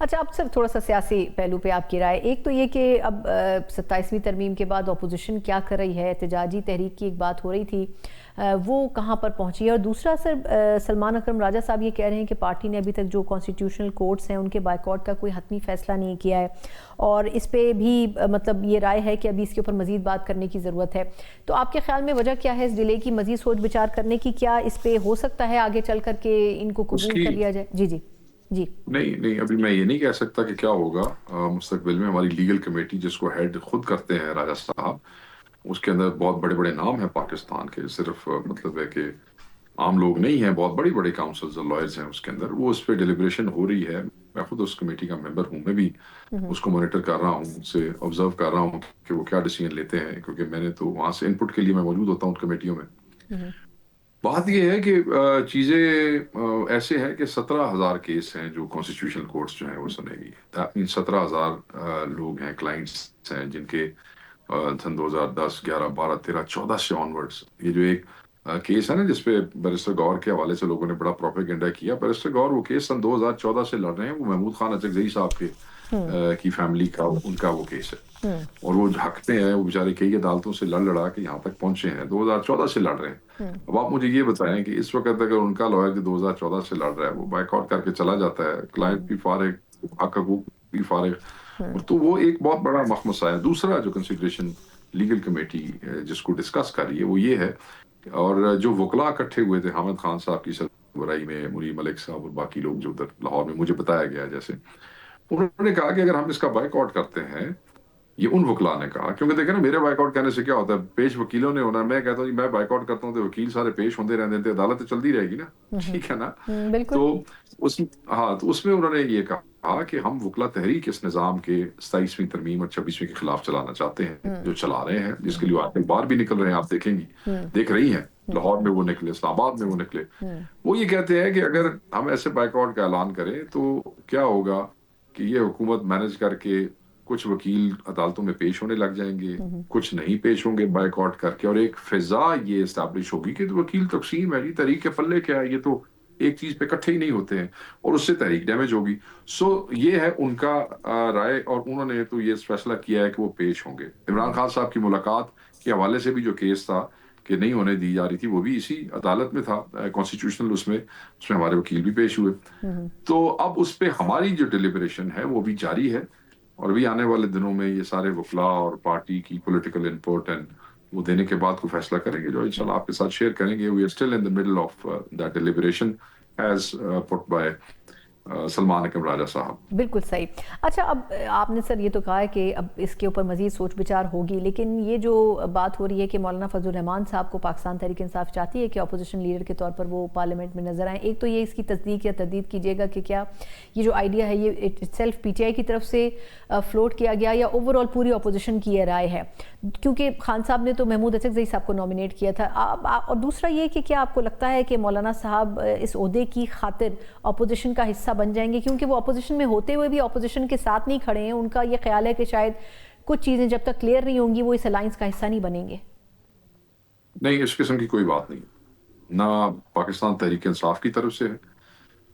اچھا اب سر تھوڑا سا سیاسی پہلو پہ آپ کی رائے. ایک تو یہ کہ اب 27ویں ترمیم کے بعد اپوزیشن کیا کر رہی ہے, احتجاجی تحریک کی ایک بات ہو رہی تھی, وہ کہاں پر پہنچی ہے؟ اور دوسرا سر سلمان اکرم راجہ صاحب یہ کہہ رہے ہیں کہ پارٹی نے ابھی تک جو کانسٹیٹیوشنل کورٹس ہیں ان کے بائیکاٹ کا کوئی حتمی فیصلہ نہیں کیا ہے, اور اس پہ بھی مطلب یہ رائے ہے کہ ابھی اس کے اوپر مزید بات کرنے کی ضرورت ہے. تو آپ کے خیال میں وجہ کیا ہے اس ڈیلے کی؟ مزید سوچ بچار کرنے کی کیا اس پہ ہو سکتا ہے آگے چل کر کے ان کو قبول کر لیا جائے؟ جی جی جی. نہیں ابھی میں یہ نہیں کہہ سکتا کہ کیا ہوگا مستقبل میں. ہماری لیگل کمیٹی جس کو ہیڈ خود کرتے ہیں راجہ صاحب, اس کے اندر بہت بڑے بڑے نام ہیں پاکستان کے, صرف مطلب ہے کہ عام لوگ نہیں ہیں, بہت بڑی بڑے کاؤنسلز اور لائرز ہیں اس کے اندر. وہ اس پہ ڈیلیبریشن ہو رہی ہے. میں خود اس کمیٹی کا ممبر ہوں, میں بھی اس کو مانیٹر کر رہا ہوں, اسے آبزرو کر رہا ہوں کہ وہ کیا ڈیسیژن لیتے ہیں, کیونکہ میں نے تو وہاں سے ان پٹ کے لیے میں موجود ہوتا ہوں ان کمیٹیوں میں. بات یہ ہے کہ چیزیں ایسے ہیں کہ 17,000 کیس ہیں جو کانسٹیٹیوشنل کورٹس جو ہیں وہ سنے گی. 17,000 لوگ ہیں, کلائنٹس ہیں جن کے سن 2010 11 12 13 14 سے آنورڈس. یہ جو ایک کیس ہے نا جس پہ بیرسٹر گور کے حوالے سے لوگوں نے بڑا پروپیگنڈا کیا, بیرسٹر گور وہ کیس سن 2014 سے لڑ رہے ہیں. وہ محمود خان اچکزئی صاحب کے کی فیملی کا ان کا وہ کیس ہے, اور وہ جھکتے ہیں, وہ بیچارے کئی عدالتوں سے لڑ کے یہاں تک پہنچے ہیں. 2014 سے لڑ رہے ہیں. اب آپ مجھے یہ بتائیں کہ اس وقت اگر ان کا لوئر جو 2014 سے لڑ رہا ہے وہ بائیک آؤٹ کر کے چلا جاتا ہے, کلائنٹ بھی فارغ, حق حقوق بھی فارغ, تو وہ ایک بہت بڑا مخمصہ ہے. دوسرا جو کنسیڈریشن لیگل کمیٹی جس کو ڈسکس کر رہی ہے وہ یہ ہے, اور جو وکلاء اکٹھے ہوئے تھے حامد خان صاحب کی سربراہی میں, منیر ملک صاحب اور باقی لوگ جو ادھر لاہور میں مجھے بتایا گیا, جیسے انہوں نے کہا کہ اگر ہم اس کا بائیک آؤٹ کرتے ہیں, یہ ان وکلاء نے کہا, کیونکہ دیکھیں نا میرے بائیک آؤٹ کہنے سے کیا ہوتا ہے, پیش وکیلوں نے ہونا ہے. میں کہتا ہوں میں بائیک آؤٹ کرتا ہوں تو وکیل سارے پیش ہوتے رہتے ہیں, عدالت تو چلتی رہے گی نا, ٹھیک ہے نا. تو اس میں انہوں نے یہ کہا کہ ہم وکلاء تحریک اس نظام کے 27ویں ترمیم اور 26ویں کے خلاف چلانا چاہتے ہیں, جو چلا رہے ہیں, جس کے لیے آج کل باہر بھی نکل رہے ہیں, آپ دیکھیں گی, دیکھ رہی ہیں, لاہور میں وہ نکلے, اسلام آباد میں وہ نکلے. وہ یہ کہتے ہیں کہ اگر ہم ایسے بائیک آؤٹ کا اعلان کریں تو کیا ہوگا کہ یہ حکومت مینج کر کے کچھ وکیل عدالتوں میں پیش ہونے لگ جائیں گے, کچھ نہیں پیش ہوں گے بائیک آؤٹ کر کے, اور ایک فضا یہ اسٹیبلش ہوگی کہ وکیل تقسیم ہے جی, تحریک کے پلے کیا ہے, یہ تو ایک چیز پہ اکٹھے ہی نہیں ہوتے ہیں, اور اس سے تحریک ڈیمیج ہوگی. سو یہ ہے ان کا رائے, اور انہوں نے تو یہ فیصلہ کیا ہے کہ وہ پیش ہوں گے. عمران خان صاحب کی ملاقات کے حوالے سے بھی جو کیس تھا کہ نہیں ہونے دی جا رہی تھی, وہ بھی اسی عدالت میں تھا, کانسٹیٹیوشنل, اس میں ہمارے وکیل بھی پیش ہوئے. تو اب اس پہ ہماری جو ڈیلیبریشن ہے وہ بھی جاری ہے, اور بھی آنے والے دنوں میں یہ سارے وکلاء اور پارٹی کی پولیٹیکل انپوٹ وہ دینے کے بعد کو فیصلہ کریں گے, جو انشاءاللہ آپ کے ساتھ شیئر کریں گے. We are still in the middle of that deliberation as put by Salman Akram Raja صاحب. بالکل صحیح. اچھا اب آپ نے سر یہ تو کہا ہے کہ اب اس کے اوپر مزید سوچ بچار ہوگی, لیکن یہ جو بات ہو رہی ہے کہ مولانا فضل الرحمان صاحب کو پاکستان تحریک انصاف چاہتی ہے کہ اپوزیشن لیڈر کے طور پر وہ پارلیمنٹ میں نظر آئیں, ایک تو یہ اس کی تصدیق یا تردید کیجیے گا کہ کیا یہ جو آئیڈیا ہے یہ سیلف پی ٹی آئی کی طرف سے فلوٹ کیا گیا یا اوور آل پوری اپوزیشن کی یہ رائے ہے, کیونکہ خان صاحب نے تو محمود اچکزئی صاحب کو نامینیٹ کیا تھا. اور دوسرا یہ کہ کیا آپ کو لگتا ہے کہ مولانا صاحب اس عہدے کی خاطر اپوزیشن کا حصہ بن جائیں گے, کیونکہ وہ اپوزیشن میں ہوتے ہوئے بھی اپوزیشن کے ساتھ نہیں کھڑے ہیں, ان کا یہ خیال ہے کہ شاید کچھ چیزیں جب تک کلیئر نہیں ہوں گی وہ اس الائنس کا حصہ نہیں بنیں گے؟ نہیں, اس قسم کی کوئی بات نہیں, نہ پاکستان تحریک انصاف کی طرف سے ہے,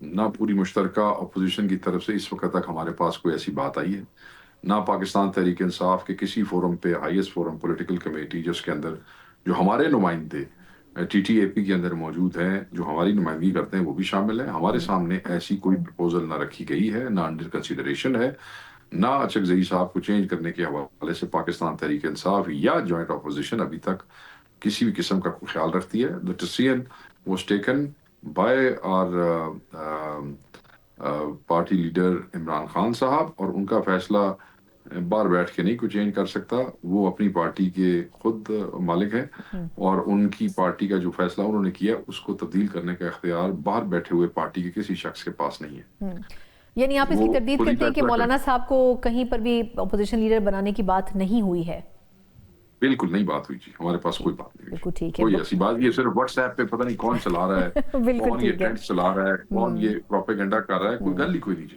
نہ پوری مشترکہ اپوزیشن کی طرف سے اس وقت تک ہمارے پاس کوئی ایسی بات آئی ہے, نہ پاکستان تحریک انصاف کے کسی فورم پہ, ہائیسٹ فورم پولیٹیکل کمیٹی جس کے اندر جو ہمارے نمائندے ٹی ٹی اے پی کے اندر موجود ہیں, جو ہماری نمائندگی کرتے ہیں, وہ بھی شامل ہیں. ہمارے سامنے ایسی کوئی پرپوزل نہ رکھی گئی ہے, نہ انڈر کنسیڈریشن ہے, نہ اچکزئی صاحب کو چینج کرنے کے حوالے سے پاکستان تحریک انصاف یا جوائنٹ اپوزیشن ابھی تک کسی بھی قسم کا کوئی خیال رکھتی ہے. The decision was taken by our party leader Imran Khan صاحب, اور ان کا فیصلہ باہر بیٹھ کے نہیں کوئی چینج کر سکتا. وہ اپنی پارٹی کے خود مالک ہیں, اور ان کی پارٹی کا جو فیصلہ انہوں نے کیا اس کو تبدیل کرنے کا اختیار باہر بیٹھے ہوئے پارٹی کے کسی شخص کے پاس نہیں ہے. یعنی آپ اس کی تردید کرتے ہیں کہ مولانا صاحب کو کہیں پر بھی اپوزیشن لیڈر بنانے کی بات نہیں ہوئی ہے؟ بالکل نہیں بات ہوئی جی, ہمارے پاس کوئی بات نہیں. بالکل ٹھیک ہے, کوئی ایسی بات, یہ صرف واٹس ایپ پہ پتہ نہیں کون چلا رہا ہے, کون یہ ٹرینڈ چلا رہا ہے, کون یہ پروپیگنڈا کر رہا ہے, کوئی گل ہی کوئی نہیں جی.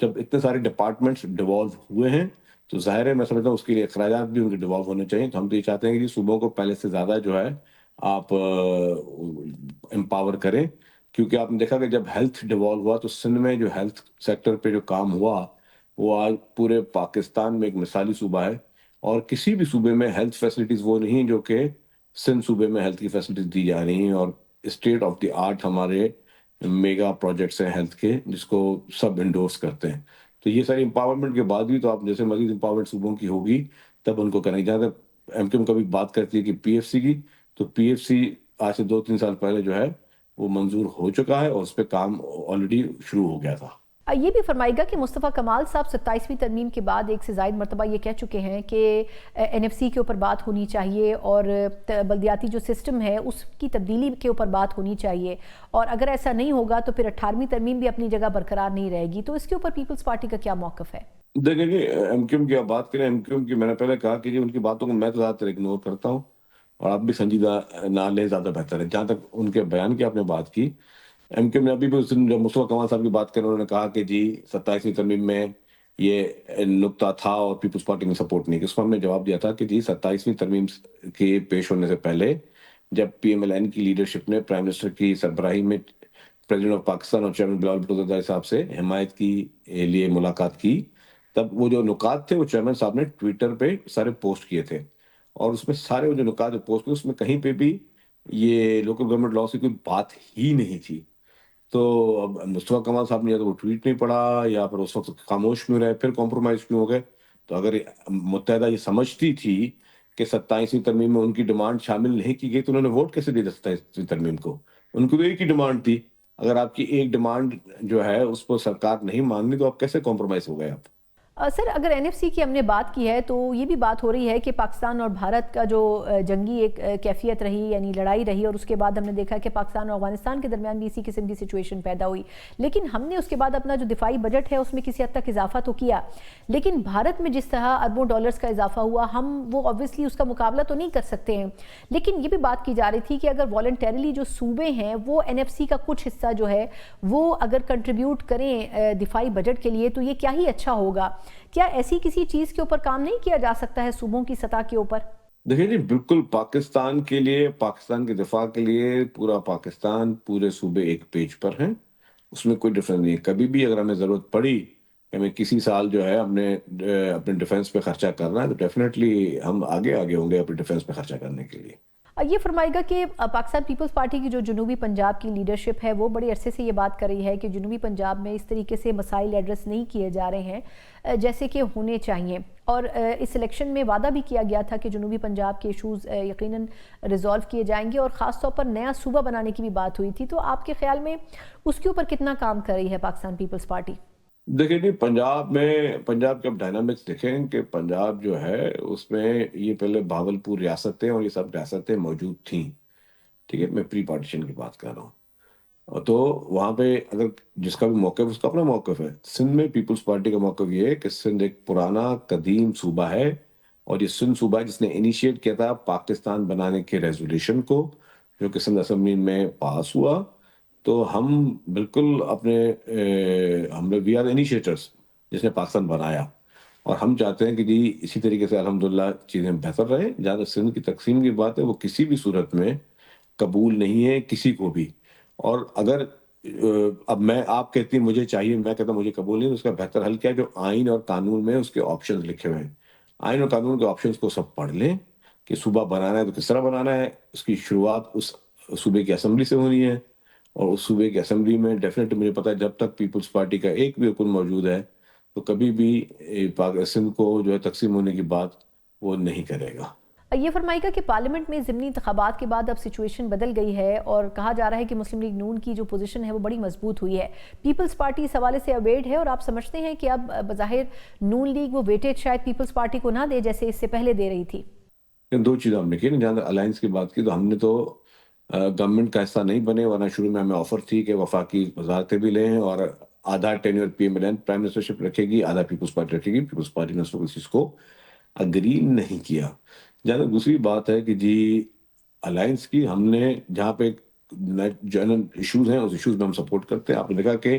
جب اتنے سارے ڈپارٹمنٹس ڈیوالو ہوئے ہیں تو ظاہر ہے میں سمجھتا ہوں اس کے لیے اخراجات بھی ان کے ڈیوالو ہونے چاہیے. تو ہم تو یہ چاہتے ہیں کہ صوبوں کو پہلے سے زیادہ جو ہے آپ امپاور کریں, کیونکہ آپ نے دیکھا کہ جب ہیلتھ ڈیوالو ہوا تو سندھ میں جو ہیلتھ سیکٹر پہ جو کام ہوا وہ آج پورے پاکستان میں ایک مثالی صوبہ ہے, اور کسی بھی صوبے میں ہیلتھ فیسلٹیز وہ نہیں جو کہ سندھ صوبے میں ہیلتھ کی فیسلٹیز دی جا رہی ہیں, اور اسٹیٹ آف دی آرٹ ہمارے میگا پروجیکٹس ہیں ہیلتھ کے جس کو سب انڈورس کرتے ہیں. تو یہ ساری امپاورمنٹ کے بعد بھی تو آپ جیسے مزید امپاورمنٹ صوبوں کی ہوگی تب ان کو کریں. جہاں تک ایم کیو ایم کبھی بات کرتی ہے کہ پی ایف سی کی, تو پی ایف سی آج سے 2-3 سال پہلے جو ہے وہ منظور ہو چکا ہے اور اس پہ کام آلریڈی شروع ہو گیا تھا. یہ بھی فرمائے گا کہ مصطفیٰ کمال صاحب 27ویں ترمیم کے بعد ایک سے زائد مرتبہ یہ کہہ چکے ہیں کہ این ایف سی کے اوپر بات ہونی چاہیے اور بلدیاتی جو سسٹم ہے اس کی تبدیلی کے اوپر بات ہونی چاہیے, اور اگر ایسا نہیں ہوگا تو پھر 18ویں ترمیم بھی اپنی جگہ برقرار نہیں رہے گی. تو اس کے اوپر پیپلز پارٹی کا کیا موقف ہے؟ دیکھیں جی, ایم کیو ایم کی آپ بات کریں, ایم کیو ایم کی میں نے پہلے کہا کہ جی ان کی باتوں کو میں تو زیادہ تر اگنور کرتا ہوں, اور آپ بھی سنجیدہ نہ لیں زیادہ بہتر ہے. جہاں تک ان کے بیان کی آپ نے بات کی, ایم کیو ایم نے ابھی بھی جب مصطفیٰ کمال صاحب کی بات کریں انہوں نے کہا کہ جی 27ویں ترمیم میں یہ نقطہ تھا اور پیپلز پارٹی نے سپورٹ نہیں کیا. اس کو ہم نے جواب دیا تھا کہ جی 27ویں ترمیم کے پیش ہونے سے پہلے جب پی ایم ایل این کی لیڈرشپ نے پرائم منسٹر کی سربراہی میں پریزیڈنٹ آف پاکستان اور چیئرمین بلاول بھٹو زرداری صاحب سے حمایت کی لیے ملاقات کی, تب وہ جو نکات تھے وہ چیئرمین صاحب نے ٹویٹر پہ سارے پوسٹ کیے تھے, اور اس میں سارے وہ جو نکات جو پوسٹ کیے اس میں کہیں پہ بھی یہ لوکل گورنمنٹ لاء سے کوئی بات ہی نہیں تھی. تو اب مصطفیٰ کمال صاحب نے یا تو وہ ٹویٹ نہیں پڑھا یا پھر اس وقت خاموش کیوں رہے, پھر کمپرومائز کیوں ہو گئے. تو اگر متحدہ یہ سمجھتی تھی کہ 27ویں ترمیم میں ان کی ڈیمانڈ شامل نہیں کی گئی تو انہوں نے ووٹ کیسے دیا 27ویں ترمیم کو؟ ان کو تو ایک ہی ڈیمانڈ تھی. اگر آپ کی ایک ڈیمانڈ جو ہے اس پر سرکار نہیں ماننی تو آپ کیسے کمپرومائز ہو گئے آپ؟ سر اگر این ایف سی کی ہم نے بات کی ہے تو یہ بھی بات ہو رہی ہے کہ پاکستان اور بھارت کا جو جنگی ایک کیفیت رہی یعنی لڑائی رہی, اور اس کے بعد ہم نے دیکھا کہ پاکستان اور افغانستان کے درمیان بھی اسی قسم کی سچویشن پیدا ہوئی, لیکن ہم نے اس کے بعد اپنا جو دفاعی بجٹ ہے اس میں کسی حد تک اضافہ تو کیا, لیکن بھارت میں جس طرح اربوں ڈالرز کا اضافہ ہوا ہم وہ obviously اس کا مقابلہ تو نہیں کر سکتے ہیں. لیکن یہ بھی بات کی جا رہی تھی کہ اگر والنٹیرلی جو صوبے ہیں وہ این ایف سی کا کچھ حصہ جو ہے وہ اگر کنٹریبیوٹ کریں دفاعی بجٹ کے لیے تو یہ کیا ہی اچھا ہوگا. کیا ایسی کسی چیز کے اوپر کام نہیں کیا جا سکتا ہے صوبوں کی سطح کے اوپر؟ دیکھیں جی بالکل پاکستان کے لیے, پاکستان کے دفاع کے لیے پورا پاکستان, پورے صوبے ایک پیج پر ہیں, اس میں کوئی ڈفرینس نہیں ہے. کبھی بھی اگر ہمیں ضرورت پڑی کہ ہمیں کسی سال جو ہے اپنے ڈیفنس پہ خرچہ کرنا ہے تو ڈیفینیٹلی ہم آگے ہوں گے اپنے ڈیفنس پہ خرچہ کرنے کے لیے. یہ فرمائے گا کہ پاکستان پیپلز پارٹی کی جو جنوبی پنجاب کی لیڈرشپ ہے وہ بڑے عرصے سے یہ بات کر رہی ہے کہ جنوبی پنجاب میں اس طریقے سے مسائل ایڈریس نہیں کیے جا رہے ہیں جیسے کہ ہونے چاہیے, اور اس الیکشن میں وعدہ بھی کیا گیا تھا کہ جنوبی پنجاب کے ایشوز یقیناً ریزالو کیے جائیں گے, اور خاص طور پر نیا صوبہ بنانے کی بھی بات ہوئی تھی. تو آپ کے خیال میں اس کے اوپر کتنا کام کر رہی ہے پاکستان پیپلز پارٹی؟ دیکھیں جی پنجاب کے اب ڈائنامکس دیکھیں کہ پنجاب جو ہے اس میں یہ پہلے بھاولپور ریاستیں اور یہ سب ریاستیں موجود تھیں, ٹھیک ہے, میں پری پارٹیشن کی بات کر رہا ہوں. تو وہاں پہ اگر جس کا بھی موقف اس کا اپنا موقف ہے. سندھ میں پیپلز پارٹی کا موقف یہ ہے کہ سندھ ایک پرانا قدیم صوبہ ہے, اور یہ سندھ صوبہ ہے جس نے انیشیٹ کیا تھا پاکستان بنانے کے ریزولوشن کو جو کہ سندھ اسمبلی میں پاس ہوا. تو ہم بالکل اپنے وی آر انیشیٹرز جس نے پاکستان بنایا, اور ہم چاہتے ہیں کہ جی اسی طریقے سے الحمدللہ چیزیں بہتر رہیں. جہاں تک سندھ کی تقسیم کی بات ہے وہ کسی بھی صورت میں قبول نہیں ہے کسی کو بھی, اور اگر اب آپ کہتی ہیں مجھے چاہیے, میں کہتا ہوں مجھے قبول نہیں, تو اس کا بہتر حل کیا ہے جو آئین اور قانون میں اس کے آپشنز لکھے ہوئے ہیں, آئین اور قانون کے آپشنز کو سب پڑھ لیں کہ صوبہ بنانا ہے تو کس طرح بنانا ہے. اس کی شروعات اس صوبے کی اسمبلی سے ہونی ہے, اور اس صوبے کی اسمبلی میں ڈیفینیٹلی مجھے پتا ہے جب تک پیپلز پارٹی کا ایک بھی رکن موجود ہے تو کبھی بھی سندھ کو جو ہے تقسیم ہونے کی بات وہ نہیں کرے گا. یہ فرمائے گا کہ پارلیمنٹ میں ضمنی انتخابات کے بعد اب سچویشن بدل گئی ہے, اور کہا جا رہا ہے کہ مسلم لیگ نون کی جو پوزیشن ہے وہ بڑی مضبوط ہوئی ہے. پیپلز پارٹی اس حوالے سے اویئرڈ ہے, اور آپ سمجھتے ہیں کہ اب بظاہر نون لیگ وہ ویٹیج شاید پیپلز پارٹی کو نہ دے جیسے اس سے پہلے دے رہی تھی؟ دو چیزیں ہم نے کی نا, جہاں الائنس کی بات کی تو ہم نے تو گورنمنٹ کا حصہ نہیں بنے, ورنہ شروع میں ہمیں آفر تھی کہ وفاقی وزارتیں بھی لیں اور آدھا tenure P M L N prime ministership رکھے گی, آدھا پیپلز پارٹی رکھے گی. پیپلز پارٹی نے اس وقت اس چیز کو اگری نہیں کیا. جہاں دوسری بات ہے کہ جی الائنس کی ہم نے جہاں پہ جنرل ایشوز ہیں اس ایشوز میں ہم سپورٹ کرتے ہیں. آپ نے دیکھا کہ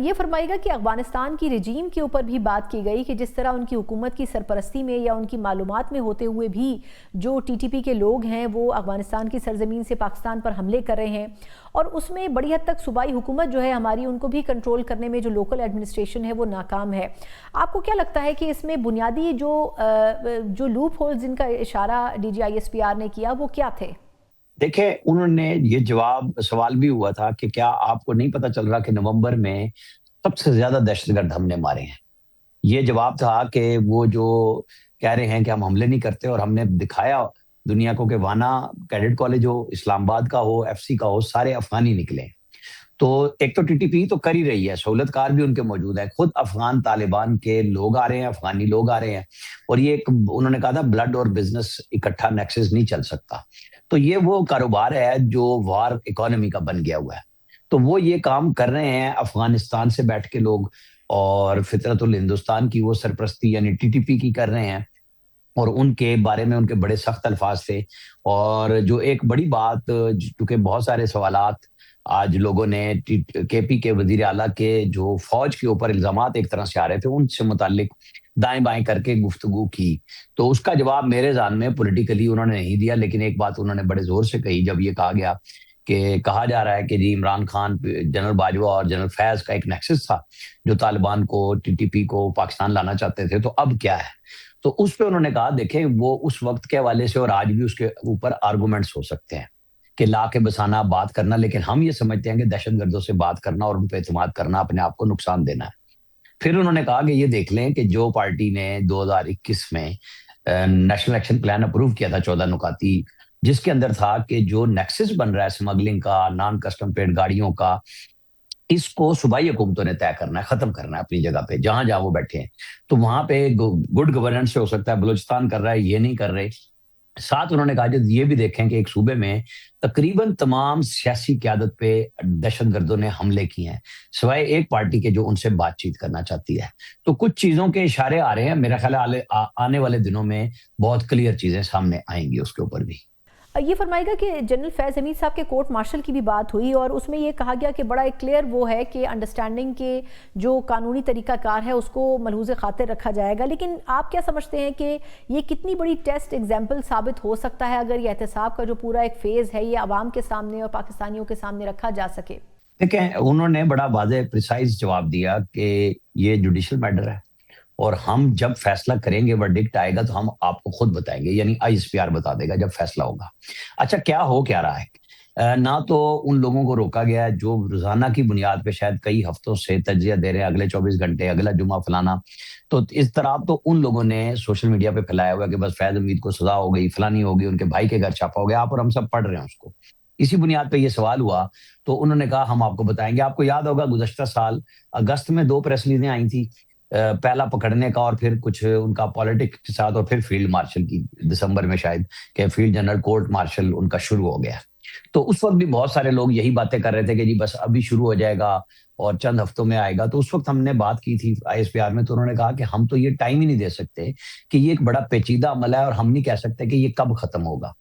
یہ فرمائے گا کہ افغانستان کی رجیم کے اوپر بھی بات کی گئی کہ جس طرح ان کی حکومت کی سرپرستی میں یا ان کی معلومات میں ہوتے ہوئے بھی جو ٹی ٹی پی کے لوگ ہیں وہ افغانستان کی سرزمین سے پاکستان پر حملے کر رہے ہیں، اور اس میں بڑی حد تک صوبائی حکومت جو ہے ہماری ان کو بھی کنٹرول کرنے میں جو لوکل ایڈمنسٹریشن ہے وہ ناکام ہے۔ آپ کو کیا لگتا ہے کہ اس میں بنیادی جو لوپ ہول جن کا اشارہ D G I S P R نے کیا وہ کیا تھے؟ دیکھیں، انہوں نے یہ سوال بھی ہوا تھا کہ کیا آپ کو نہیں پتا چل رہا کہ نومبر میں سب سے زیادہ دہشت گرد ہم نے مارے ہیں؟ یہ جواب تھا کہ وہ جو کہہ رہے ہیں کہ ہم حملے نہیں کرتے، اور ہم نے دکھایا دنیا کو کہ وانا کیڈٹ کالج ہو، اسلام آباد کا ہو، ایف سی کا ہو، سارے افغانی نکلے۔ تو ایک تو ٹی ٹی پی تو کر ہی رہی ہے، سہولت کار بھی ان کے موجود ہیں، خود افغان طالبان کے لوگ آ رہے ہیں، افغانی لوگ آ رہے ہیں، اور یہ ایک انہوں نے کہا تھا بلڈ اور بزنس اکٹھا نیکسس نہیں چل سکتا۔ تو یہ وہ کاروبار ہے جو وار اکانومی کا بن گیا ہوا ہے۔ تو وہ یہ کام کر رہے ہیں افغانستان سے بیٹھ کے لوگ، اور فطرت الہندوستان کی وہ سرپرستی یعنی ٹی ٹی پی کی کر رہے ہیں، اور ان کے بارے میں ان کے بڑے سخت الفاظ تھے۔ اور جو ایک بڑی بات، چونکہ بہت سارے سوالات آج لوگوں نے کے پی کے وزیر اعلیٰ کے جو فوج کے اوپر الزامات ایک طرح سے آ رہے تھے ان سے متعلق دائیں بائیں کر کے گفتگو کی، تو اس کا جواب میرے ذہن میں پولیٹیکلی انہوں نے نہیں دیا، لیکن ایک بات انہوں نے بڑے زور سے کہی جب یہ کہا گیا کہ کہا جا رہا ہے کہ جی عمران خان، جنرل باجوہ اور جنرل فیض کا ایک نیکسس تھا جو طالبان کو، ٹی ٹی پی کو پاکستان لانا چاہتے تھے، تو اب کیا ہے؟ تو اس پہ انہوں نے کہا دیکھیں وہ اس وقت کے حوالے سے اور آج بھی اس کے اوپر آرگومنٹس ہو سکتے ہیں کہ لا کے بسانا، بات کرنا، لیکن ہم یہ سمجھتے ہیں کہ دہشت گردوں سے بات کرنا اور ان پہ اعتماد کرنا اپنے آپ کو نقصان دینا ہے۔ پھر انہوں نے کہا کہ یہ دیکھ لیں کہ جو پارٹی نے 2021 میں نیشنل ایکشن پلان اپروو کیا تھا 14 نکاتی، جس کے اندر تھا کہ جو نیکسس بن رہا ہے اسمگلنگ کا، نان کسٹم پیڈ گاڑیوں کا، اس کو صوبائی حکومتوں نے طے کرنا ہے، ختم کرنا ہے اپنی جگہ پہ جہاں جہاں وہ بیٹھے ہیں۔ تو وہاں پہ گڈ گورننس سے ہو سکتا ہے بلوچستان کر رہا ہے، یہ نہیں کر رہے۔ ساتھ انہوں نے کہا جب یہ بھی دیکھیں کہ ایک صوبے میں تقریباً تمام سیاسی قیادت پہ دہشت گردوں نے حملے کیے ہیں سوائے ایک پارٹی کے جو ان سے بات چیت کرنا چاہتی ہے۔ تو کچھ چیزوں کے اشارے آ رہے ہیں، میرا خیال ہے آنے والے دنوں میں بہت کلیئر چیزیں سامنے آئیں گی اس کے اوپر بھی۔ یہ فرمائے گا کہ جنرل فیض حمید صاحب کے کورٹ مارشل کی بھی بات ہوئی، اور اس میں یہ کہا گیا کہ بڑا ایک کلیئر وہ ہے کہ انڈرسٹینڈنگ کے جو قانونی طریقہ کار ہے اس کو ملحوظ خاطر رکھا جائے گا، لیکن آپ کیا سمجھتے ہیں کہ یہ کتنی بڑی ٹیسٹ ایگزامپل ثابت ہو سکتا ہے اگر یہ احتساب کا جو پورا ایک فیز ہے یہ عوام کے سامنے اور پاکستانیوں کے سامنے رکھا جا سکے؟ دیکھیں، انہوں نے بڑا واضح پریسائز جواب دیا کہ یہ جوڈیشل میٹر ہے، اور ہم جب فیصلہ کریں گے، ورڈکٹ آئے گا تو ہم آپ کو خود بتائیں گے، یعنی آئی ایس پی آر بتا دے گا جب فیصلہ ہوگا۔ اچھا، کیا رہا ہے؟ نہ تو ان لوگوں کو روکا گیا ہے جو روزانہ کی بنیاد پہ شاید کئی ہفتوں سے تجزیہ دے رہے ہیں، اگلے 24 گھنٹے، اگلا جمعہ فلانا، تو اس طرح تو ان لوگوں نے سوشل میڈیا پہ پھیلایا ہوا ہے کہ بس فیض حمید کو سزا ہو گئی، فلانی ہو گئی، ان کے بھائی کے گھر چھاپا ہو گیا، آپ اور ہم سب پڑھ رہے ہیں اس کو۔ اسی بنیاد پہ یہ سوال ہوا تو انہوں نے کہا ہم آپ کو بتائیں گے۔ آپ کو یاد ہوگا گزشتہ سال اگست میں 2 پریس ریلیزیں آئی تھی، پہلا پکڑنے کا اور پھر کچھ ان کا پالیٹکس کے ساتھ، اور پھر فیلڈ مارشل کی دسمبر میں شاید، کہ فیلڈ جنرل کورٹ مارشل ان کا شروع ہو گیا۔ تو اس وقت بھی بہت سارے لوگ یہی باتیں کر رہے تھے کہ جی بس ابھی شروع ہو جائے گا اور چند ہفتوں میں آئے گا۔ تو اس وقت ہم نے بات کی تھی آئی ایس پی آر میں، تو انہوں نے کہا کہ ہم تو یہ ٹائم ہی نہیں دے سکتے کہ یہ ایک بڑا پیچیدہ عمل ہے اور ہم نہیں کہہ سکتے کہ یہ کب ختم ہوگا۔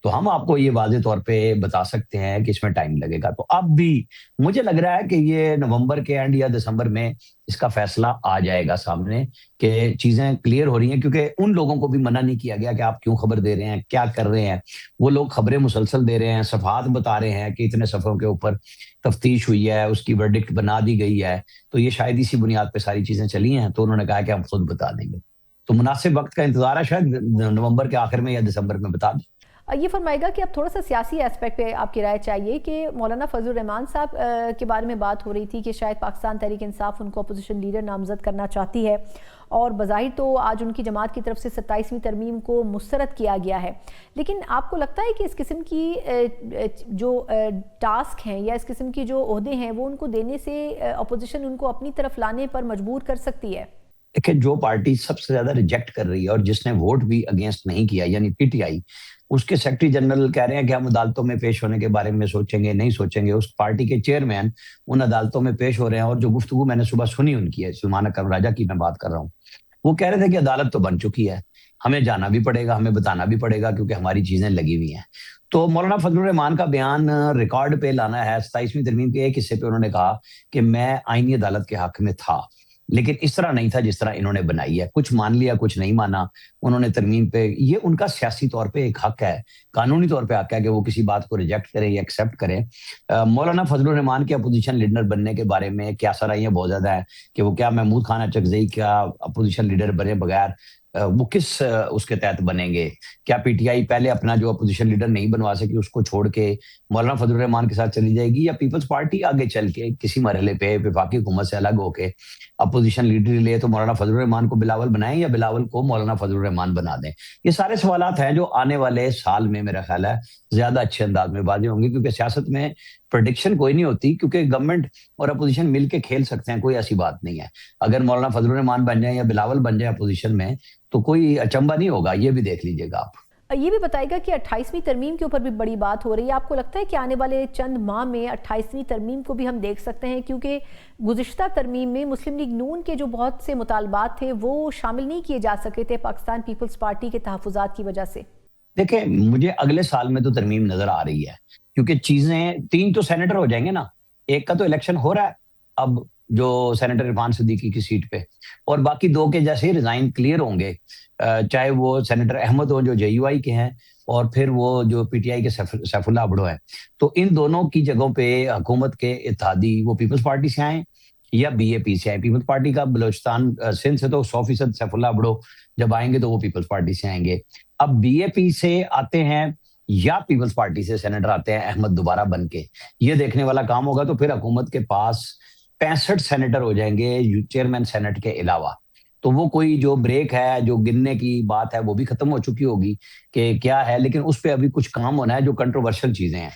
تو ہم آپ کو یہ واضح طور پہ بتا سکتے ہیں کہ اس میں ٹائم لگے گا۔ تو اب بھی مجھے لگ رہا ہے کہ یہ نومبر کے اینڈ یا دسمبر میں اس کا فیصلہ آ جائے گا سامنے، کہ چیزیں کلیئر ہو رہی ہیں، کیونکہ ان لوگوں کو بھی منع نہیں کیا گیا کہ آپ کیوں خبر دے رہے ہیں، کیا کر رہے ہیں۔ وہ لوگ خبریں مسلسل دے رہے ہیں، صفحات بتا رہے ہیں کہ اتنے صفحوں کے اوپر تفتیش ہوئی ہے، اس کی ورڈکٹ بنا دی گئی ہے، تو یہ شاید اسی بنیاد پہ ساری چیزیں چلی ہیں۔ تو انہوں نے کہا کہ ہم خود بتا دیں گے، تو مناسب وقت کا انتظار ہے، شاید نومبر کے آخر میں یا دسمبر میں بتا دیں۔ یہ فرمائے گا کہ اب تھوڑا سا سیاسی ایسپیکٹ پہ آپ کی رائے چاہیے کہ مولانا فضل الرحمان صاحب کے بارے میں بات ہو رہی تھی کہ شاید پاکستان تحریک انصاف ان کو اپوزیشن لیڈر نامزد کرنا چاہتی ہے، اور بظاہر تو آج ان کی جماعت کی طرف سے 27ویں ترمیم کو مسترد کیا گیا ہے، لیکن آپ کو لگتا ہے کہ اس قسم کی جو ٹاسک ہیں یا اس قسم کی جو عہدے ہیں وہ ان کو دینے سے اپوزیشن ان کو اپنی طرف لانے پر مجبور کر سکتی ہے؟ دیکھیں، جو پارٹی سب سے زیادہ ریجیکٹ کر رہی ہے اور جس نے ووٹ بھی اگینسٹ نہیں کیا یعنی پی ٹی آئی، اس کے سیکرٹری جنرل کہہ رہے ہیں کہ ہم عدالتوں میں پیش ہونے کے بارے میں سوچیں گے، نہیں سوچیں گے۔ اس پارٹی کے چیئرمین ان عدالتوں میں پیش ہو رہے ہیں، اور جو گفتگو میں نے صبح سنی ان کی ہے، سلمان اکرم راجہ کی میں بات کر رہا ہوں، وہ کہہ رہے تھے کہ عدالت تو بن چکی ہے، ہمیں جانا بھی پڑے گا، ہمیں بتانا بھی پڑے گا، کیونکہ ہماری چیزیں لگی ہوئی ہیں۔ تو مولانا فضل الرحمان کا بیان ریکارڈ پہ لانا ہے. 27ویں ترمیم کے ایک حصے پہ انہوں نے کہا کہ میں آئینی عدالت کے حق میں تھا، لیکن اس طرح نہیں تھا جس طرح انہوں نے بنائی ہے. کچھ مان لیا، کچھ نہیں مانا. انہوں نے ترمیم پہ، یہ ان کا سیاسی طور پہ ایک حق ہے، قانونی طور پہ حق ہے کہ وہ کسی بات کو ریجیکٹ کرے یا ایکسیپٹ کرے. مولانا فضل الرحمان کے اپوزیشن لیڈر بننے کے بارے میں کیا سرائیاں بہت زیادہ ہیں کہ وہ کیا محمود خان اچکزئی کیا اپوزیشن لیڈر بنے بغیر وہ کس اس کے تحت بنیں گے؟ کیا پی ٹی آئی پہلے اپنا جو اپوزیشن لیڈر نہیں بنوا سکی اس کو چھوڑ کے مولانا فضل الرحمان کے ساتھ چلی جائے گی، یا پیپلز پارٹی آگے چل کے کسی مرحلے پہ وفاقی حکومت سے الگ ہو کے اپوزیشن لیڈر لے تو مولانا فضل الرحمان کو بلاول بنائیں یا بلاول کو مولانا فضل الرحمان بنا دیں؟ یہ سارے سوالات ہیں جو آنے والے سال میں میرا خیال ہے زیادہ اچھے انداز میں واضح ہوں گے، کیونکہ سیاست میں پریڈکشن کوئی نہیں ہوتی، کیونکہ گورنمنٹ اور اپوزیشن مل کے کھیل سکتے ہیں، کوئی ایسی بات نہیں ہے. اگر مولانا فضل الرحمان بن جائیں یا بلاول بن جائے اپوزیشن میں تو کوئی اچنبھا نہیں ہوگا. یہ بھی دیکھ لیجئے گا آپ. یہ بھی بتائے گا کہ 28ویں ترمیم کے اوپر بھی بڑی بات ہو رہی ہے. آپ کو لگتا ہے کہ آنے والے چند ماہ میں 28ویں ترمیم کو بھی ہم دیکھ سکتے ہیں؟ کیونکہ گزشتہ ترمیم میں مسلم لیگ نون کے جو بہت سے مطالبات تھے وہ شامل نہیں کیے جا سکے تھے پاکستان پیپلز پارٹی کے تحفظات کی وجہ سے. دیکھیں مجھے اگلے سال میں تو ترمیم نظر آ رہی ہے، کیونکہ چیزیں 3 تو سینیٹر ہو جائیں گے نا. ایک کا تو الیکشن ہو رہا ہے اب جو سینیٹر عرفان صدیقی کی سیٹ پہ، اور باقی 2 کے جیسے ریزائن کلیئر ہوں گے، چاہے وہ سینیٹر احمد ہو جو جے یو آئی کے ہیں اور پھر وہ جو پی ٹی آئی کے سیف اللہ ابڑو ہیں. تو ان دونوں کی جگہوں پہ حکومت کے اتحادی وہ پیپلز پارٹی سے آئیں یا بی اے پی سے آئیں. پیپلز پارٹی کا بلوچستان سندھ سے تو 100% سیف اللہ ابڑو جب آئیں گے تو وہ پیپلز پارٹی سے آئیں گے. اب بی اے پی سے آتے ہیں یا پیپلز پارٹی سے سینیٹر آتے ہیں احمد دوبارہ بن کے، یہ دیکھنے والا کام ہوگا. تو پھر حکومت کے پاس 65 سینیٹر ہو جائیں گے چیئرمین سینٹ کے علاوہ. تو وہ کوئی جو بریک ہے جو گننے کی بات ہے وہ بھی ختم ہو چکی ہوگی کہ کیا ہے، لیکن اس پہ ابھی کچھ کام ہونا ہے جو کنٹروورشل چیزیں ہیں.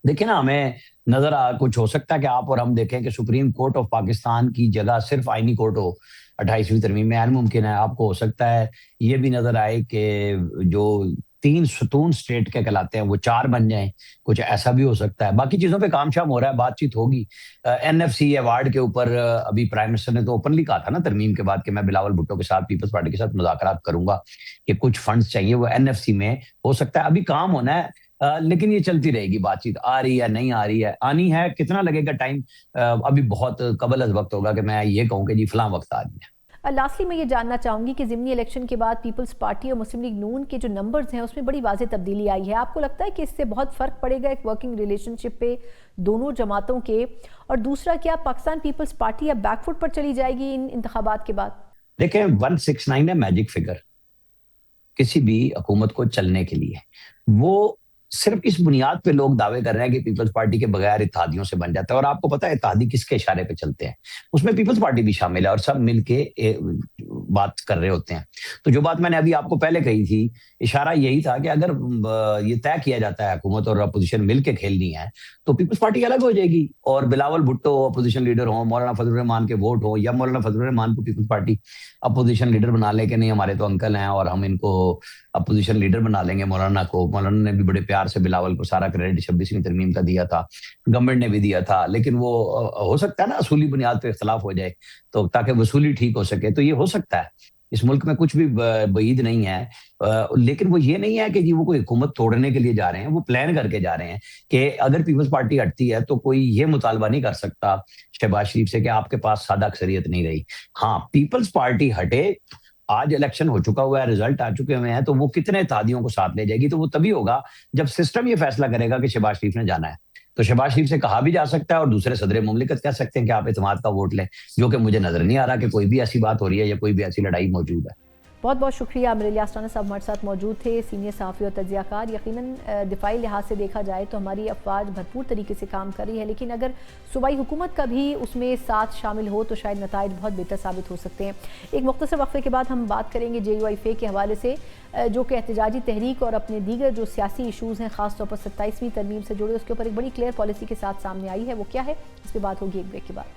دیکھیں نا، ہمیں نظر کچھ ہو سکتا ہے کہ آپ اور ہم دیکھیں کہ سپریم کورٹ آف پاکستان کی جگہ صرف آئینی کورٹ ہو 28ویں ترمیم میں. ممکن ہے آپ کو ہو سکتا ہے یہ بھی نظر آئے کہ جو 3 ستون سٹیٹ کے کہلاتے ہیں وہ 4 بن جائیں، کچھ ایسا بھی ہو سکتا ہے. باقی چیزوں پہ کام شام ہو رہا ہے، بات چیت ہوگی. این ایف سی ایوارڈ کے اوپر ابھی پرائم منسٹر نے تو اوپنلی کہا تھا نا ترمیم کے بعد کہ میں بلاول بھٹو کے ساتھ پیپلز پارٹی کے ساتھ مذاکرات کروں گا کہ کچھ فنڈز چاہیے، وہ این ایف سی میں ہو سکتا ہے. ابھی کام ہونا ہے، لیکن یہ چلتی رہے گی. بات چیت آ رہی ہے، نہیں آ رہی ہے، آنی ہے. کتنا لگے گا ٹائم؟ ابھی بہت قبل از وقت ہوگا کہ میں یہ کہوں کہ جی فلاں وقت آ رہی ہے. لاسٹلی میں یہ جاننا چاہوں گی کہ ضمنی الیکشن کے بعد پیپلز پارٹی اور مسلم لیگ نون کے جو نمبرز ہیں اس میں بڑی واضح تبدیلی آئی ہے. آپ کو لگتا ہے کہ اس سے بہت فرق پڑے گا ایک ورکنگ ریلیشن شپ پہ دونوں جماعتوں کے؟ اور دوسرا، کیا پاکستان پیپلز پارٹی اب بیک فٹ پر چلی جائے گی ان انتخابات کے بعد؟ دیکھیں 169 ہے میجک فگر کسی بھی حکومت کو چلنے کے لیے. وہ صرف اس بنیاد پہ لوگ دعوے کر رہے ہیں کہ پیپلز پارٹی کے بغیر اتحادیوں سے بن جاتا ہے. اور آپ کو پتہ ہے اتحادی کس کے اشارے پہ چلتے ہیں؟ اس میں پیپلز پارٹی بھی شامل ہے اور سب مل کے بات کر رہے ہوتے ہیں. تو جو بات میں نے ابھی آپ کو پہلے کہی تھی، اشارہ یہی تھا کہ اگر یہ طے کیا جاتا ہے حکومت اور اپوزیشن مل کے کھیلنی ہے تو پیپلز پارٹی الگ ہو جائے گی اور بلاول بھٹو اپوزیشن لیڈر ہوں، مولانا فضل الرحمان کے ووٹ ہوں، یا مولانا فضل الرحمان کو پیپلز پارٹی اپوزیشن لیڈر بنا لے کہ نہیں ہمارے تو انکل ہیں اور ہم ان کو اپوزیشن لیڈر بنا لیں گے. مولانا کو، مولانا نے بھی بڑے پیار سے بلاول کو سارا کریڈٹ 26ویں ترمیم کا دیا تھا، گورنمنٹ نے بھی دیا تھا. لیکن وہ ہو سکتا ہے نا اصولی بنیاد پہ اختلاف ہو جائے تو تاکہ وصولی ٹھیک ہو سکے. تو یہ ہو سکتا ہے، اس ملک میں کچھ بھی بعید نہیں ہے. لیکن وہ یہ نہیں ہے کہ جی وہ کوئی حکومت توڑنے کے لیے جا رہے ہیں. وہ پلان کر کے جا رہے ہیں کہ اگر پیپلز پارٹی ہٹتی ہے تو کوئی یہ مطالبہ نہیں کر سکتا شہباز شریف سے کہ آپ کے پاس سادہ اکثریت نہیں رہی. ہاں پیپلز پارٹی ہٹے، آج الیکشن ہو چکا ہوا ہے، رزلٹ آ چکے ہوئے ہیں، تو وہ کتنے اتحادیوں کو ساتھ لے جائے گی؟ تو وہ تبھی ہوگا جب سسٹم یہ فیصلہ کرے گا کہ شہباز شریف نے جانا ہے. تو شہباز شریف سے کہا بھی جا سکتا ہے اور دوسرے صدر مملکت کہہ سکتے ہیں کہ آپ اعتماد کا ووٹ لیں، جو کہ مجھے نظر نہیں آ رہا کہ کوئی بھی ایسی بات ہو رہی ہے یا کوئی بھی ایسی لڑائی موجود ہے. بہت بہت شکریہ. امیر الیاس رانا صاحب ہمارے ساتھ موجود تھے، سینئر صحافی اور تجزیہ کار. یقیناً دفاعی لحاظ سے دیکھا جائے تو ہماری افواج بھرپور طریقے سے کام کر رہی ہے، لیکن اگر صوبائی حکومت کا بھی اس میں ساتھ شامل ہو تو شاید نتائج بہت بہتر ثابت ہو سکتے ہیں. ایک مختصر وقفے کے بعد ہم بات کریں گے جے یو آئی فے کے حوالے سے، جو کہ احتجاجی تحریک اور اپنے دیگر جو سیاسی ایشوز ہیں خاص طور پر 27ویں ترمیم سے جڑے، اس کے اوپر ایک بڑی کلیئر پالیسی کے ساتھ سامنے آئی ہے. وہ کیا ہے، اس پہ بات ہوگی ایک بریک کے بعد.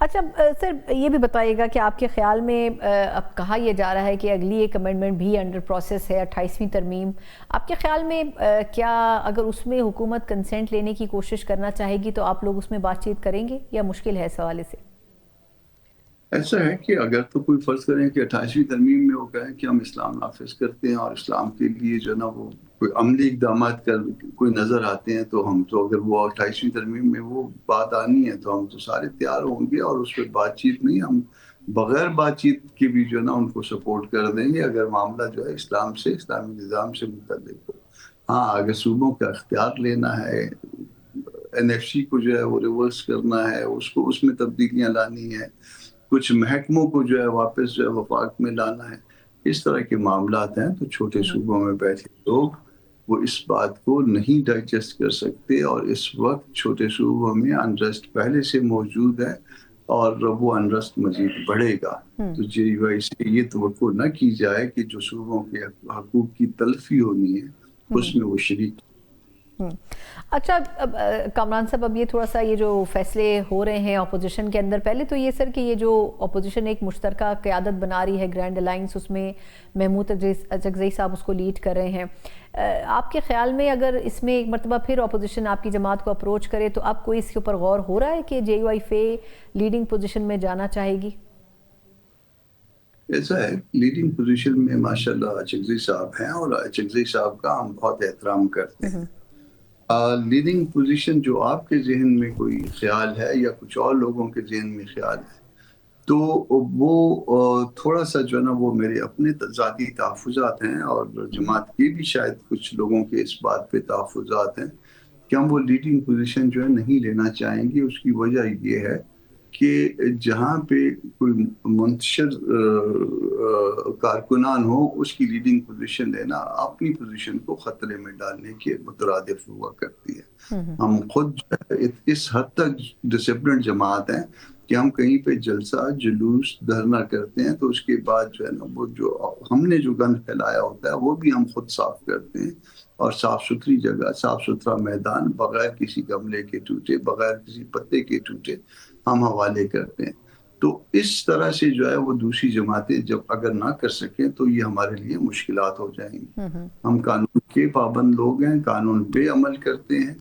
اچھا سر یہ بھی بتائیے گا کہ آپ کے خیال میں اب کہا یہ جا رہا ہے کہ اگلی ایک امینڈمنٹ بھی انڈر پروسیس ہے 28ویں ترمیم. آپ کے خیال میں کیا اگر اس میں حکومت کنسنٹ لینے کی کوشش کرنا چاہے گی تو آپ لوگ اس میں بات چیت کریں گے یا مشکل ہے اس حوالے سے؟ ایسا ہے کہ اگر تو کوئی فرض کریں کہ 28ویں ترمیم میں وہ کہیں کہ ہم اسلام نافذ کرتے ہیں اور اسلام کے لیے جو ہے نا وہ کوئی عملی اقدامات کر کوئی نظر آتے ہیں تو ہم تو اگر وہ 28ویں ترمیم میں وہ بات آنی ہے تو ہم تو سارے تیار ہوں گے اور اس پہ بات چیت نہیں، ہم بغیر بات چیت کے بھی جو ہے نا ان کو سپورٹ کر دیں گے اگر معاملہ جو ہے اسلام سے، اسلامی نظام سے متعلق ہو. ہاں اگر صوبوں کا اختیار لینا ہے، NFC کو جو ہے وہ ریورس کرنا ہے، اس کو اس میں تبدیلیاں لانی ہے، کچھ محکموں کو جو ہے واپس جو ہے وفاق میں لانا ہے، اس طرح کے معاملات ہیں تو چھوٹے صوبوں میں بیٹھے لوگ وہ اس بات کو نہیں ڈائجسٹ کر سکتے اور اس وقت چھوٹے صوبوں میں انرسٹ پہلے سے موجود ہے اور وہ انرسٹ مزید بڑھے گا. تو JUI سے یہ توقع نہ کی جائے کہ جو صوبوں کے حقوق کی تلفی ہونی ہے اس میں وہ شریک. اچھا کامران صاحب اب یہ تھوڑا سا یہ جو فیصلے ہو رہے ہیں اپوزیشن کے اندر، پہلے تو یہ سر کہ یہ جو اپوزیشن ایک مشترکہ قیادت بنا رہی ہے گرینڈ الائنس، اس میں محمود اچکزئی صاحب اس کو لیڈ کر رہے ہیں، آپ کے خیال میں اگر اس میں ایک مرتبہ پھر اپوزیشن آپ کی جماعت کو اپروچ کرے تو اب کوئی اس کے اوپر غور ہو رہا ہے کہ JUI فے لیڈنگ پوزیشن میں جانا چاہے گی؟ ایسا ہے لیڈنگ پوزیشن میں ماشاءاللہ اچکزئی صاحب ہیں اور اچکزئی صاحب کا ہم بہت احترام کرتے ہیں. لیڈنگ پوزیشن جو آپ کے ذہن میں کوئی خیال ہے یا کچھ اور لوگوں کے ذہن میں خیال ہے تو وہ تھوڑا سا جو ہے نا وہ میرے اپنے ذاتی تحفظات ہیں اور جماعت کے بھی شاید کچھ لوگوں کے اس بات پہ تحفظات ہیں کہ ہم وہ لیڈنگ پوزیشن جو ہے نہیں لینا چاہیں گے. اس کی وجہ یہ ہے کہ جہاں پہ کوئی منتشر کارکنان ہو اس کی لیڈنگ پوزیشن لینا اپنی پوزیشن کو خطرے میں ڈالنے کے مترادف ہوا کرتی ہے. ہم خود اس حد تک ڈسپلن جماعت ہیں کہ ہم کہیں پہ جلسہ جلوس دھرنا کرتے ہیں تو اس کے بعد جو ہے نا وہ جو ہم نے جو گند پھیلایا ہوتا ہے وہ بھی ہم خود صاف کرتے ہیں اور صاف ستھری جگہ، صاف ستھرا میدان بغیر کسی گملے کے ٹوٹے، بغیر کسی پتے کے ٹوٹے ہم حوالے کرتے ہیں. تو اس طرح سے جو ہے وہ دوسری جماعتیں جب اگر نہ کر سکیں تو یہ ہمارے لیے مشکلات ہو جائیں گی. ہم قانون کے پابند لوگ ہیں، قانون پہ عمل کرتے ہیں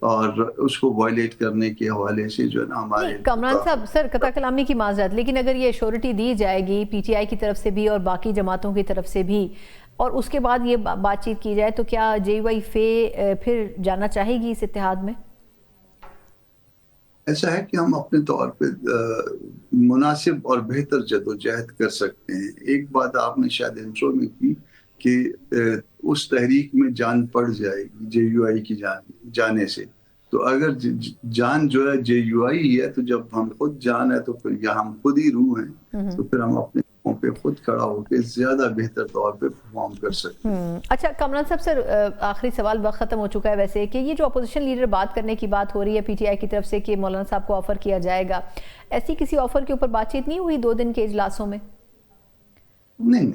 اور اس کو وائلیٹ کرنے کے حوالے سے جو ہے نا ہمارے کامران صاحب سر قطع کلامی کی معذرت، لیکن اگر یہ ایشورٹی دی جائے گی PTI کی طرف سے بھی اور باقی جماعتوں کی طرف سے بھی اور اس کے بعد یہ بات چیت کی جائے تو کیا JUI فے پھر جانا چاہے گی اس اتحاد میں؟ ایسا ہے کہ ہم اپنے طور پہ مناسب اور بہتر جدوجہد کر سکتے ہیں. ایک بات آپ نے شاید انٹرو میں کی کہ اس تحریک میں جان پڑ جائے گی JUI کی جانے سے، تو اگر جان جو ہے JUI ہی ہے تو جب ہم خود جان ہے تو پھر یا ہم خود ہی روح ہیں تو پھر ہم اپنے پہ خود کھڑا ہو کے زیادہ بہتر طور پہ پرفارم کر سکتے ہیں. اچھا کامران صاحب سر آخری سوال، وقت ختم ہو چکا ہے ویسے، کہ یہ جو اپوزیشن لیڈر بات کرنے کی بات ہو رہی ہے PTI کی طرف سے کہ مولانا صاحب کو آفر کیا جائے گا، ایسی کسی آفر کے اوپر بات چیت نہیں ہوئی 2 دن کے اجلاسوں میں؟ نہیں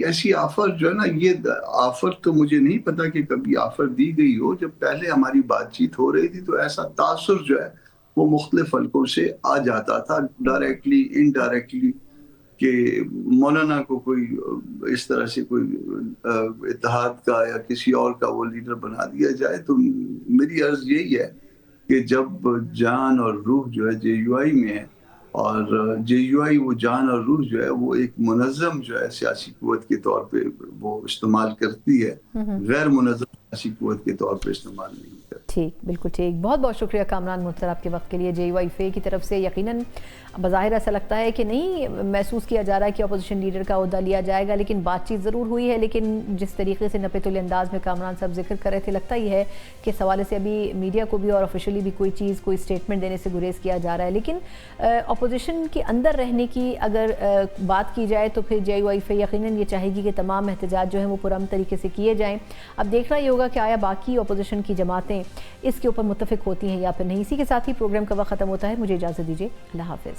ایسی آفر جو ہے نا، یہ آفر تو مجھے نہیں پتا کہ کبھی آفر دی گئی ہو. جب پہلے ہماری بات چیت ہو رہی تھی تو ایسا تاثر جو ہے وہ مختلف حلقوں سے آ جاتا تھا ڈائریکٹلی انڈائریکٹلی کہ مولانا کو کوئی اس طرح سے کوئی اتحاد کا یا کسی اور کا وہ لیڈر بنا دیا جائے. تو میری عرض یہی ہے کہ جب جان اور روح جو ہے JUI میں ہے اور JUI وہ جان اور روح جو ہے وہ ایک منظم جو ہے سیاسی قوت کے طور پہ وہ استعمال کرتی ہے، غیر منظم سیاسی قوت کے طور پہ استعمال نہیں کرتی. ٹھیک، بالکل ٹھیک. بہت بہت شکریہ کامران منتر آپ کے وقت کے لیے. JUI فے کی طرف سے یقیناً بظاہر ایسا لگتا ہے کہ نہیں محسوس کیا جا رہا ہے کہ اپوزیشن لیڈر کا عہدہ لیا جائے گا، لیکن بات چیت ضرور ہوئی ہے. لیکن جس طریقے سے نپے تلے انداز میں کامران صاحب ذکر کر رہے تھے، لگتا یہ ہے کہ اس حوالے سے ابھی میڈیا کو بھی اور آفیشلی بھی کوئی اسٹیٹمنٹ دینے سے گریز کیا جا رہا ہے. لیکن اپوزیشن کے اندر رہنے کی اگر بات کی جائے تو پھر JUI فے یقیناً یہ چاہے گی کہ تمام احتجاج جو ہیں وہ پرامن طریقے سے کیے جائیں. اب دیکھنا یہ ہوگا کہ آیا باقی اپوزیشن کی جماعتیں اس کے اوپر متفق ہوتی ہیں یا پھر نہیں. اسی کے ساتھ ہی پروگرام کا وقت ختم ہوتا ہے. مجھے اجازت دیجیے. اللہ حافظ.